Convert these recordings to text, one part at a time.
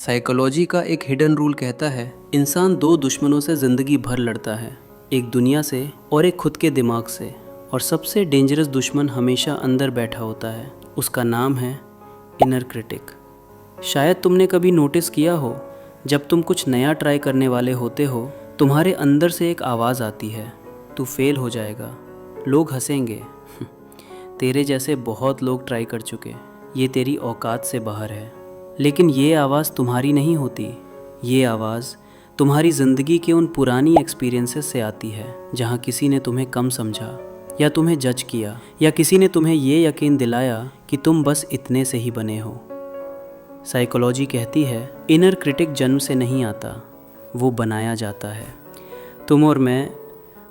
Psychology का एक hidden rule कहता है, इंसान दो दुश्मनों से ज़िंदगी भर लड़ता है, एक दुनिया से और एक खुद के दिमाग से। और सबसे डेंजरस दुश्मन हमेशा अंदर बैठा होता है, उसका नाम है इनर क्रिटिक। शायद तुमने कभी नोटिस किया हो, जब तुम कुछ नया ट्राई करने वाले होते हो, तुम्हारे अंदर से एक आवाज़ आती है, तू फेल हो जाएगा, लोग हंसेंगे, तेरे जैसे बहुत लोग ट्राई कर चुके, ये तेरी औकात से बाहर है। लेकिन ये आवाज़ तुम्हारी नहीं होती, ये आवाज़ तुम्हारी ज़िंदगी के उन पुरानी एक्सपीरियंसेस से आती है, जहाँ किसी ने तुम्हें कम समझा या तुम्हें जज किया, या किसी ने तुम्हें ये यकीन दिलाया कि तुम बस इतने से ही बने हो। साइकोलॉजी कहती है, इनर क्रिटिक जन्म से नहीं आता, वो बनाया जाता है। तुम और मैं,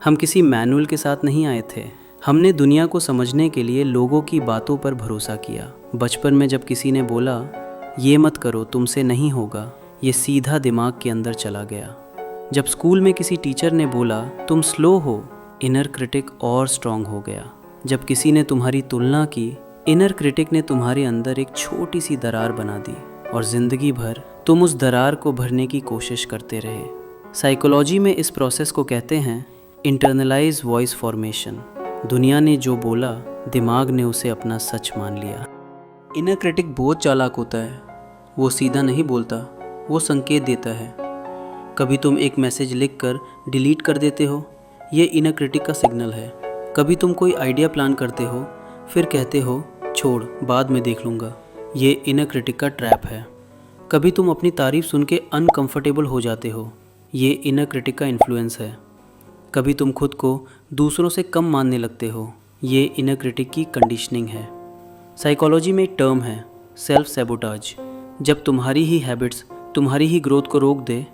हम किसी मैनुअल के साथ नहीं आए थे। हमने दुनिया को समझने के लिए लोगों की बातों पर भरोसा किया। बचपन में जब किसी ने बोला, ये मत करो, तुमसे नहीं होगा, ये सीधा दिमाग के अंदर चला गया। जब स्कूल में किसी टीचर ने बोला, तुम स्लो हो, इनर क्रिटिक और स्ट्रांग हो गया। जब किसी ने तुम्हारी तुलना की, इनर क्रिटिक ने तुम्हारे अंदर एक छोटी सी दरार बना दी, और ज़िंदगी भर तुम उस दरार को भरने की कोशिश करते रहे। साइकोलॉजी में इस प्रोसेस को कहते हैं इंटरनलाइज वॉइस फॉर्मेशन। दुनिया ने जो बोला, दिमाग ने उसे अपना सच मान लिया। इनर क्रिटिक बहुत चालाक होता है। वो सीधा नहीं बोलता, वो संकेत देता है। कभी तुम एक मैसेज लिखकर डिलीट कर देते हो, ये इनर क्रिटिक का सिग्नल है। कभी तुम कोई आइडिया प्लान करते हो, फिर कहते हो छोड़, बाद में देख लूँगा, ये इनर क्रिटिक का ट्रैप है। कभी तुम अपनी तारीफ सुन के अनकंफर्टेबल हो जाते हो, ये इनर क्रिटिक का इन्फ्लुएंस है। कभी तुम खुद को दूसरों से कम मानने लगते हो, ये इनर क्रिटिक की कंडीशनिंग है। साइकोलॉजी में एक टर्म है सेल्फ सैबोटाज। जब तुम्हारी ही हैबिट्स तुम्हारी ही ग्रोथ को रोक दे,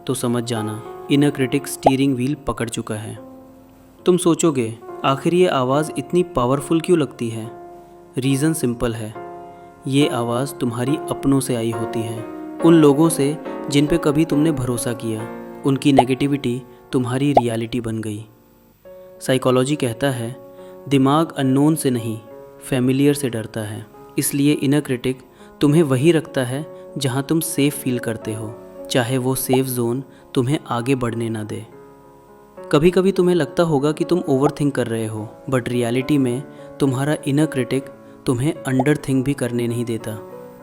तो समझ जाना इनर क्रिटिक स्टीयरिंग व्हील पकड़ चुका है। तुम सोचोगे, आखिर ये आवाज़ इतनी पावरफुल क्यों लगती है? रीज़न सिंपल है, ये आवाज़ तुम्हारी अपनों से आई होती है, उन लोगों से जिन पे कभी तुमने भरोसा किया। उनकी नेगेटिविटी तुम्हारी रियलिटी बन गई। साइकोलॉजी कहता है, दिमाग अननोन से नहीं, फैमिलियर से डरता है। इसलिए इनर क्रिटिक तुम्हें वही रखता है जहां तुम सेफ फील करते हो, चाहे वो सेफ जोन तुम्हें आगे बढ़ने ना दे। कभी कभी तुम्हें लगता होगा कि तुम ओवरथिंक कर रहे हो, बट रियलिटी में तुम्हारा इनर क्रिटिक तुम्हें अंडर थिंक भी करने नहीं देता।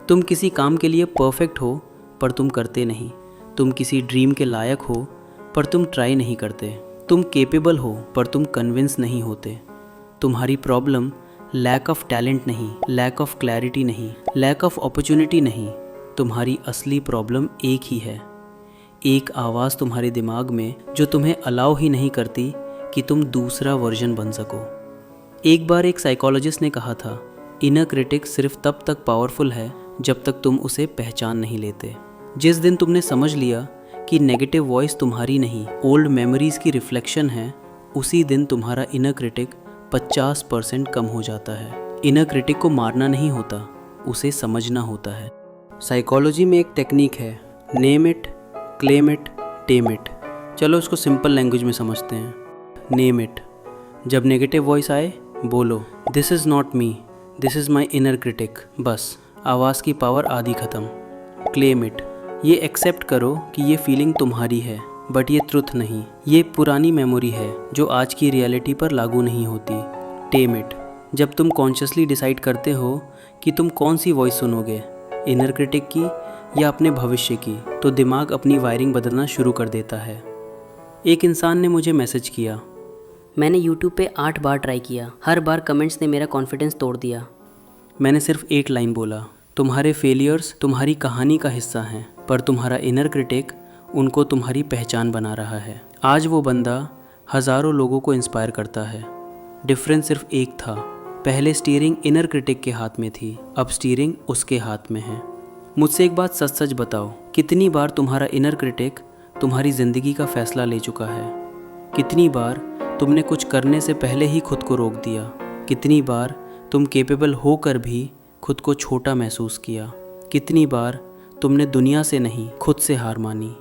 तुम किसी काम के लिए परफेक्ट हो, पर तुम करते नहीं। तुम किसी ड्रीम के लायक हो, पर तुम ट्राई नहीं करते। तुम केपेबल हो, पर तुम कन्विंस नहीं होते। तुम्हारी प्रॉब्लम लैक ऑफ टैलेंट नहीं, लैक ऑफ क्लैरिटी नहीं, लैक ऑफ अपॉर्चुनिटी नहीं। तुम्हारी असली प्रॉब्लम एक ही है, एक आवाज़ तुम्हारे दिमाग में जो तुम्हें अलाउ ही नहीं करती कि तुम दूसरा वर्जन बन सको। एक बार एक साइकोलॉजिस्ट ने कहा था, इनर क्रिटिक सिर्फ तब तक पावरफुल है जब तक तुम उसे पहचान नहीं लेते। जिस दिन तुमने समझ लिया कि नेगेटिव वॉइस तुम्हारी नहीं, ओल्ड मेमोरीज़ की रिफ्लेक्शन है, उसी दिन तुम्हारा इनर क्रिटिक 50% कम हो जाता है। इनर क्रिटिक को मारना नहीं होता, उसे समझना होता है। साइकोलॉजी में एक टेक्निक है, name it, claim it, time it. चलो इसको सिंपल लैंग्वेज में समझते हैं। नेम इट, जब नेगेटिव वॉइस आए, बोलो this is not me, this is my inner critic. बस आवाज़ की पावर आधी ख़त्म। क्लेम इट, ये एक्सेप्ट करो कि ये फीलिंग तुम्हारी है, बट ये ट्रुथ नहीं, ये पुरानी मेमोरी है जो आज की रियलिटी पर लागू नहीं होती। टेम इट, जब तुम कॉन्शियसली डिसाइड करते हो कि तुम कौन सी वॉइस सुनोगे, इनर क्रिटिक की या अपने भविष्य की, तो दिमाग अपनी वायरिंग बदलना शुरू कर देता है। एक इंसान ने मुझे मैसेज किया, मैंने YouTube पे 8 बार ट्राई किया, हर बार कमेंट्स ने मेरा कॉन्फिडेंस तोड़ दिया। मैंने सिर्फ एक लाइन बोला, तुम्हारे फेलियर्स तुम्हारी कहानी का हिस्सा हैं, पर तुम्हारा इनर क्रिटिक उनको तुम्हारी पहचान बना रहा है। आज वो बंदा हज़ारों लोगों को इंस्पायर करता है। डिफरेंस सिर्फ एक था, पहले स्टीयरिंग इनर क्रिटिक के हाथ में थी, अब स्टीयरिंग उसके हाथ में है। मुझसे एक बात सच सच बताओ, कितनी बार तुम्हारा इनर क्रिटिक तुम्हारी ज़िंदगी का फ़ैसला ले चुका है? कितनी बार तुमने कुछ करने से पहले ही खुद को रोक दिया? कितनी बार तुम केपेबल होकर भी खुद को छोटा महसूस किया? कितनी बार तुमने दुनिया से नहीं, खुद से हार मानी?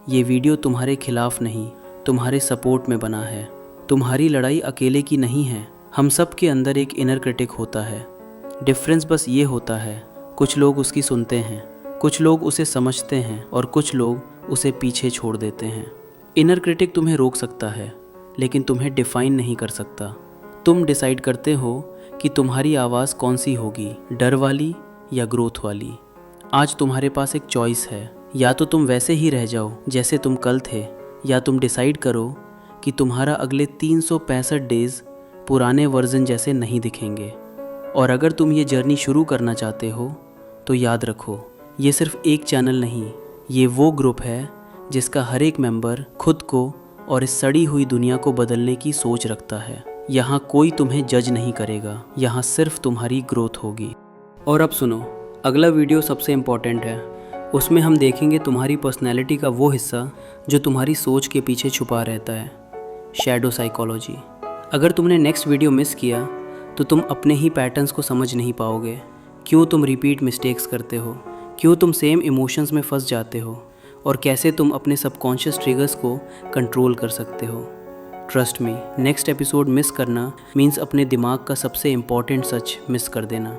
ये वीडियो तुम्हारे खिलाफ नहीं, तुम्हारे सपोर्ट में बना है। तुम्हारी लड़ाई अकेले की नहीं है, हम सब के अंदर एक इनर क्रिटिक होता है। डिफरेंस बस ये होता है, कुछ लोग उसकी सुनते हैं, कुछ लोग उसे समझते हैं और कुछ लोग उसे पीछे छोड़ देते हैं। इनर क्रिटिक तुम्हें रोक सकता है, लेकिन तुम्हें डिफाइन नहीं कर सकता। तुम डिसाइड करते हो कि तुम्हारी आवाज़ कौन सी होगी, डर वाली या ग्रोथ वाली। आज तुम्हारे पास एक चॉइस है, या तो तुम वैसे ही रह जाओ जैसे तुम कल थे, या तुम डिसाइड करो कि तुम्हारा अगले 365 डेज़ पुराने वर्जन जैसे नहीं दिखेंगे। और अगर तुम ये जर्नी शुरू करना चाहते हो तो याद रखो, ये सिर्फ एक चैनल नहीं, ये वो ग्रुप है जिसका हर एक मेंबर खुद को और इस सड़ी हुई दुनिया को बदलने की सोच रखता है। यहाँ कोई तुम्हें जज नहीं करेगा, यहाँ सिर्फ तुम्हारी ग्रोथ होगी। और अब सुनो, अगला वीडियो सबसे इम्पॉर्टेंट है। उसमें हम देखेंगे तुम्हारी पर्सनैलिटी का वो हिस्सा जो तुम्हारी सोच के पीछे छुपा रहता है, शैडो साइकोलॉजी। अगर तुमने नेक्स्ट वीडियो मिस किया तो तुम अपने ही पैटर्न्स को समझ नहीं पाओगे। क्यों तुम रिपीट मिस्टेक्स करते हो, क्यों तुम सेम इमोशंस में फंस जाते हो, और कैसे तुम अपने सबकॉन्शियस ट्रिगर्स को कंट्रोल कर सकते हो। Trust me, next episode miss करना मीन्स अपने दिमाग का सबसे इम्पॉर्टेंट सच मिस कर देना।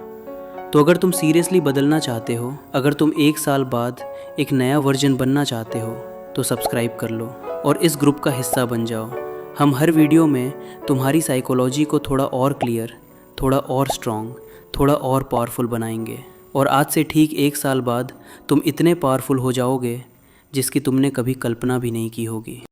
तो अगर तुम सीरियसली बदलना चाहते हो, अगर तुम 1 साल बाद एक नया वर्जन बनना चाहते हो, तो सब्सक्राइब कर लो और इस ग्रुप का हिस्सा बन जाओ। हम हर वीडियो में तुम्हारी साइकोलॉजी को थोड़ा और क्लियर, थोड़ा और स्ट्रॉन्ग, थोड़ा और पावरफुल बनाएंगे। और आज से ठीक 1 साल बाद तुम इतने पावरफुल हो जाओगे जिसकी तुमने कभी कल्पना भी नहीं की होगी।